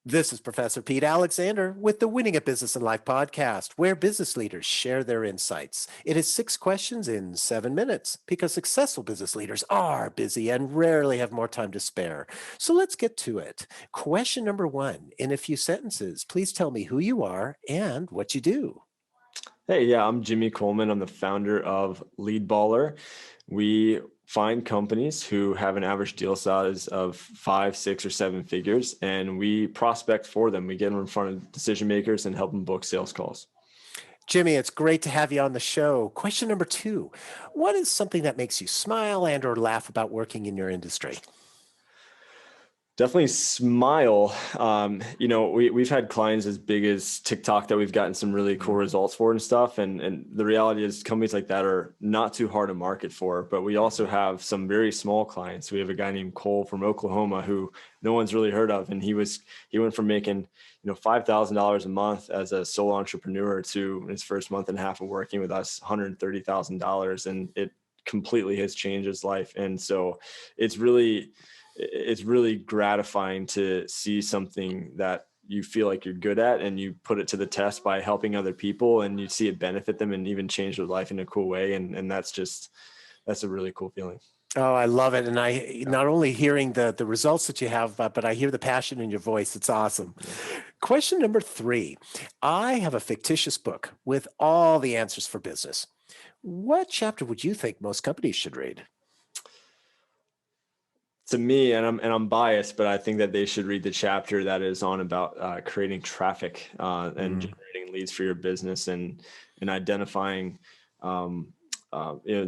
This is Professor Pete Alexander with the Winning at Business and Life podcast, where business leaders share their insights. It is 6 questions in 7 minutes because successful business leaders are busy and rarely have more time to spare. So let's get to it. Question number one, in a few sentences, please tell me who you are and what you do. Hey, yeah, I'm Jimmy Coleman. I'm the founder of Lead Baller. We find companies who have an average deal size of 5, 6, or 7 figures, and we prospect for them. We get them in front of decision makers and help them book sales calls. Jimmy, it's great to have you on the show. Question number two, what is something that makes you smile and or laugh about working in your industry? Definitely smile. We've had clients as big as TikTok that we've gotten some really cool results for and stuff. And the reality is companies like that are not too hard to market for, but we also have some very small clients. We have a guy named Cole from Oklahoma who no one's really heard of. And he went from making, $5,000 a month as a solo entrepreneur to his first month and a half of working with us, $130,000. And it completely has changed his life. And so it's really gratifying to see something that you feel like you're good at and you put it to the test by helping other people and you see it benefit them and even change their life in a cool way. And that's a really cool feeling. Oh, I love it. And I not only hearing the results that you have, but I hear the passion in your voice. It's awesome. Question number three. I have a fictitious book with all the answers for business. What chapter would you think most companies should read? To me, and I'm biased, but I think that they should read the chapter that is on about creating traffic and generating leads for your business and identifying the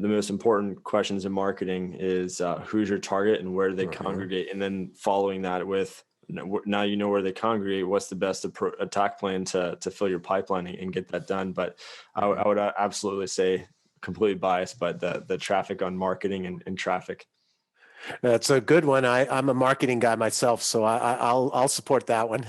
most important questions in marketing is who's your target and where do they congregate, and then following that with now you know where they congregate, what's the best attack plan to fill your pipeline and get that done. But I would absolutely say, completely biased, but the traffic on marketing and traffic. That's a good one. I'm a marketing guy myself, so I'll support that one.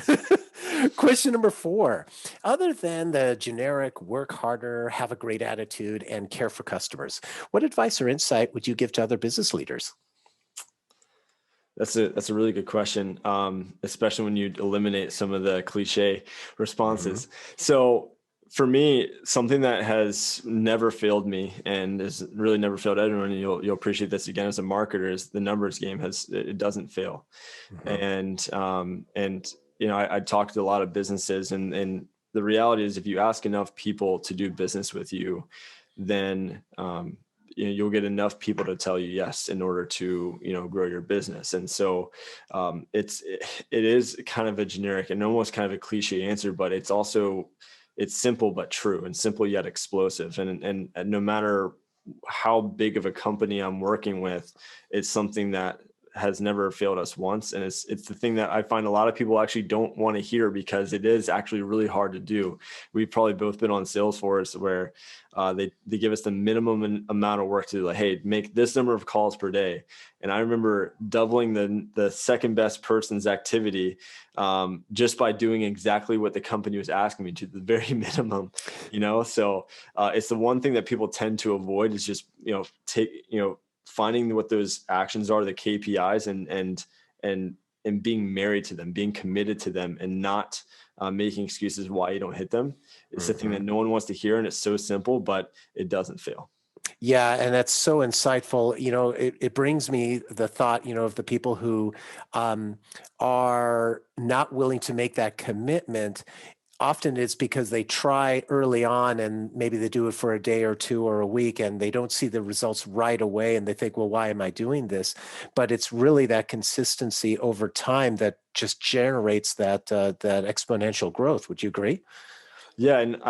Question number four. Other than the generic work harder, have a great attitude, and care for customers, what advice or insight would you give to other business leaders? That's a really good question, especially when you eliminate some of the cliche responses. So for me, something that has never failed me and has really never failed anyone, and you'll appreciate this again as a marketer, is the numbers game. It doesn't fail. And I talk to a lot of businesses, and the reality is if you ask enough people to do business with you, then you'll get enough people to tell you yes in order to grow your business. And so it is kind of a generic and almost kind of a cliche answer, but it's simple but true, and simple yet explosive. And no matter how big of a company I'm working with, it's something that has never failed us once. And it's the thing that I find a lot of people actually don't want to hear because it is actually really hard to do. We've probably both been on Salesforce where they give us the minimum amount of work to do, like, hey, make this number of calls per day. And I remember doubling the second best person's activity just by doing exactly what the company was asking me to, the very minimum, So it's the one thing that people tend to avoid is just, finding what those actions are, the KPIs, and being married to them, being committed to them, and not making excuses why you don't hit them. It's the thing that no one wants to hear, and it's so simple, but it doesn't fail. Yeah, and that's so insightful. It brings me the thought, of the people who are not willing to make that commitment. Often it's because they try early on and maybe they do it for a day or two or a week and they don't see the results right away and they think, well, why am I doing this? But it's really that consistency over time that just generates that exponential growth. Would you agree? Yeah, and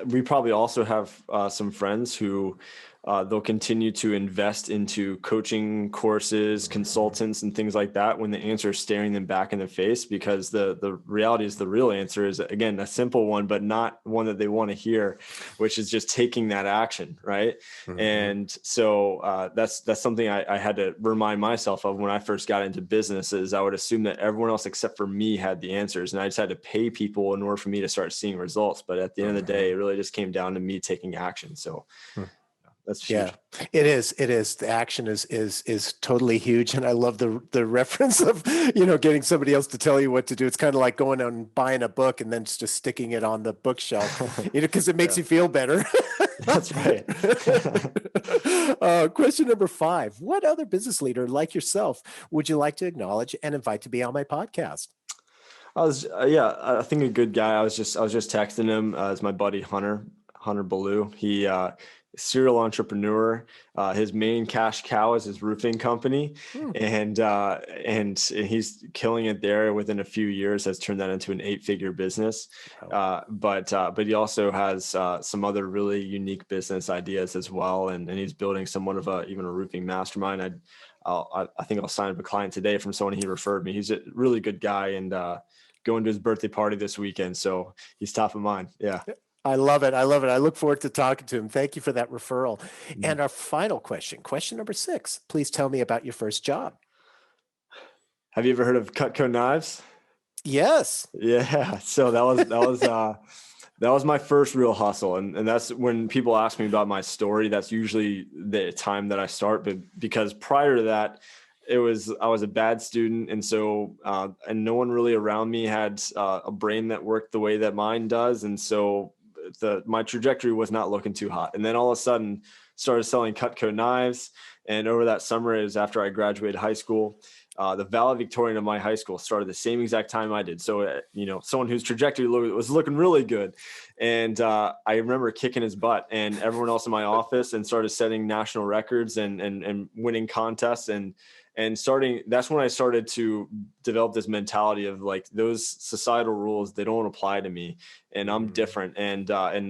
we probably also have some friends who they'll continue to invest into coaching courses, consultants, and things like that when the answer is staring them back in the face, because the reality is the real answer is, again, a simple one, but not one that they want to hear, which is just taking that action, right? And so that's something I had to remind myself of when I first got into business. Is I would assume that everyone else except for me had the answers, and I just had to pay people in order for me to start seeing results. But at the end of the day, it really just came down to me taking action. So That's huge. Yeah, it is. It is. The action is totally huge, and I love the reference of getting somebody else to tell you what to do. It's kind of like going out and buying a book and then just sticking it on the bookshelf, because it makes Yeah, you feel better. that's right. Question number 5: what other business leader like yourself would you like to acknowledge and invite to be on my podcast? Yeah, I think a good guy. I was just texting him. It's my buddy Hunter Ballou. He serial entrepreneur. His main cash cow is his roofing company, Hmm. and he's killing it there. Within a few years, has turned that into an 8-figure business. Wow. But he also has some other really unique business ideas as well, and he's building somewhat of even a roofing mastermind. I think I'll sign up a client today from someone he referred me. He's a really good guy, and going to his birthday party this weekend, so he's top of mind. Yeah. I love it. I love it. I look forward to talking to him. Thank you for that referral. Mhm. And our final question number 6: please tell me about your first job. Have you ever heard of Cutco knives? Yes. Yeah. So that was my first real hustle, and that's when people ask me about my story. That's usually the time that I start, but because prior to that, I was a bad student, and so and no one really around me had a brain that worked the way that mine does, and so my trajectory was not looking too hot. And then all of a sudden, started selling Cutco knives, and over that summer, it was after I graduated high school. The valedictorian of my high school started the same exact time I did. So, someone whose trajectory was looking really good. And I remember kicking his butt and everyone else in my office, and started setting national records and winning contests, that's when I started to develop this mentality of like, those societal rules, they don't apply to me, and I'm different. And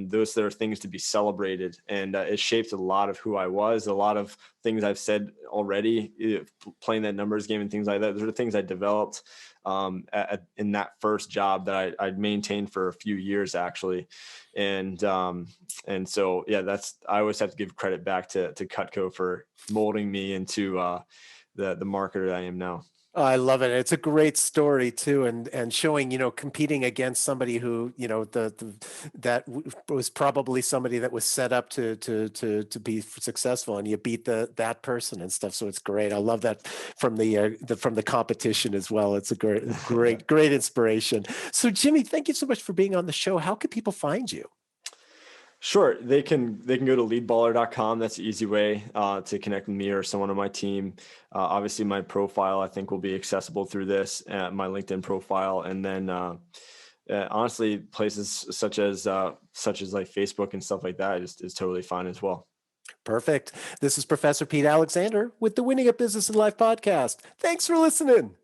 those are things to be celebrated. And it shaped a lot of who I was, a lot of things I've said already, playing that numbers game and things like that. Those are things I developed in that first job that I maintained for a few years, actually. And so, yeah, I always have to give credit back to Cutco for molding me into the marketer that I am now. I love it. It's a great story too, and showing, competing against somebody who, was probably somebody that was set up to be successful, and you beat that person and stuff. So it's great. I love that from the competition as well. It's a great inspiration. So Jimmy, thank you so much for being on the show. How can people find you? Sure. They can go to leadballer.com. That's the easy way to connect with me or someone on my team. Obviously, my profile, I think, will be accessible through this, my LinkedIn profile. And then honestly, places such as like Facebook and stuff like that is totally fine as well. Perfect. This is Professor Pete Alexander with the Winning at Business and Life podcast. Thanks for listening.